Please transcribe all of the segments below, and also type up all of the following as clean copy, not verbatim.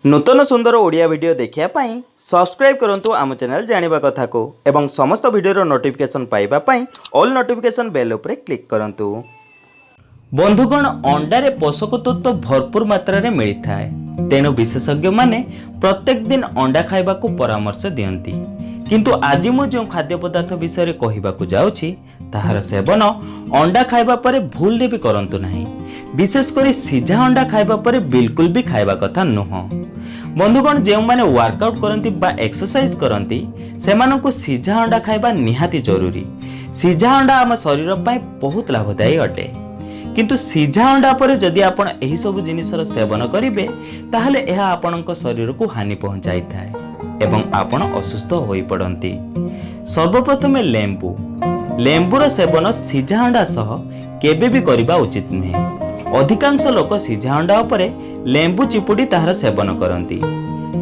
नूतन सुंदर ओडिया वीडियो देखिया पाई सब्सक्राइब करंतु आम चैनल जानिबा कथा को एवं समस्त वीडियो नोटिफिकेशन पाइबा पाई ऑल नोटिफिकेशन बेल उपरे क्लिक करंतु। बंधुगण अंडा रे पोषक तत्व भरपूर मात्रा रे मिलता है, तेणु विशेषज्ञ माने प्रत्येक दिन अंडा खाइबा को परामर्श दियंती। किंतु आज मु जो खाद्य पदार्थ विषय कहबा को जाउछि ताहार सेवन अंडा खाइबा परे भूल रे भी करंतु नहीं। विशेषकर सिझा अंडा खाइबा परे बिल्कुल भी खाइबा कथा नुह। बंधुगण जो मैंने वर्कआउट करती बा एक्सरसाइज करती सेमानंकु सिझा अंडा खाइबा निहाती जरूरी। सिझा अंडा आम शरीर पाई बहुत लाभदायी अटे, किंतु सिझा अंडा पर जदि आपण एही सब जिनिसर सेवन करिवे ताहले एहा आपणक शरीर को हानि पहुंचाई थाए एवं आपण असुस्थ होई पड़ती। सर्वप्रथम लेंबुर सेवन सिझा अंडा सह केबे भी करिबा उचित नुहे। अधिकांश लोक सिझा अंडा उपरे लेंबु चिपुड़ी ताहार सेवन करती।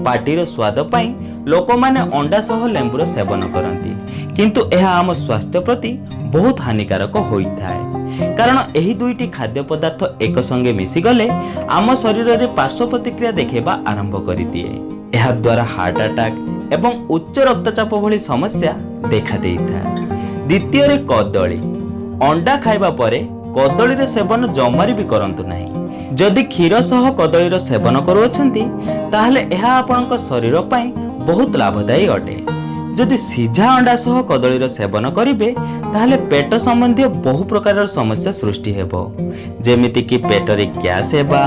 पाटीर स्वाद पाई लोक माने अंडा सह लेंबुर सेवन करती, किंतु यह आम स्वास्थ्य प्रति बहुत हानिकारक होइथाए। कारण एही दुईटी खाद्य पदार्थ एक संगे मिसी गले आम शरीर में पार्श्व प्रतिक्रिया देखेबा आरंभ करि दिए। एहा द्वारा हार्ट अटैक एवं उच्च रक्तचाप भली समस्या देखा देइथाए। द्वितीय रे कदली अंडा खाइबा परे कदली रे सेवन जमारी भी करंतु नहीं। जदि क्षीर सह कदली रो सेवन करूछंती ताहले एहा आपनक शरीर पाई बहुत लाभदायी अटे। जदि सिझा अंडा सह कदली रो सेवन करिवे ताहले पेट संबंधी बहु प्रकार समस्या सृष्टि हेबो, जेमिति कि पेट रे गैस हेबा,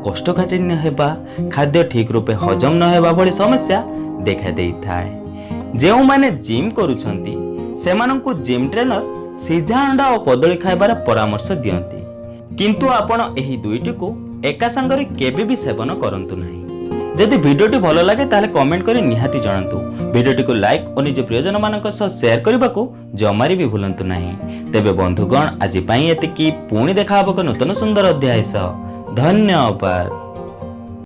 कोष्ठकाठिन्य हेबा, खाद्य ठीक रूपे हजम न हेबा भली समस्या देखा देइथाए। जेउ माने जिम करूछंती सेमानंकु जिम ट्रेनर सिझा अंडा और कदली खाइबार परामर्श दियंती, किंतु आपण एही दुईटी को एका संगरे केबे भी सेवन करंतु नहीं। जदि वीडियोटी भलो लागे ताले कमेंट करी निहाती जणांतु। वीडियोटी को लाइक और निज प्रियजन मानक सह शेयर करबा को जमारी भी भूलंतु नहीं। तेबे बंधुगण आज पई एतिकी, पुणी देखा हबो नूतन सुंदर अध्याय सह। धन्यवाद।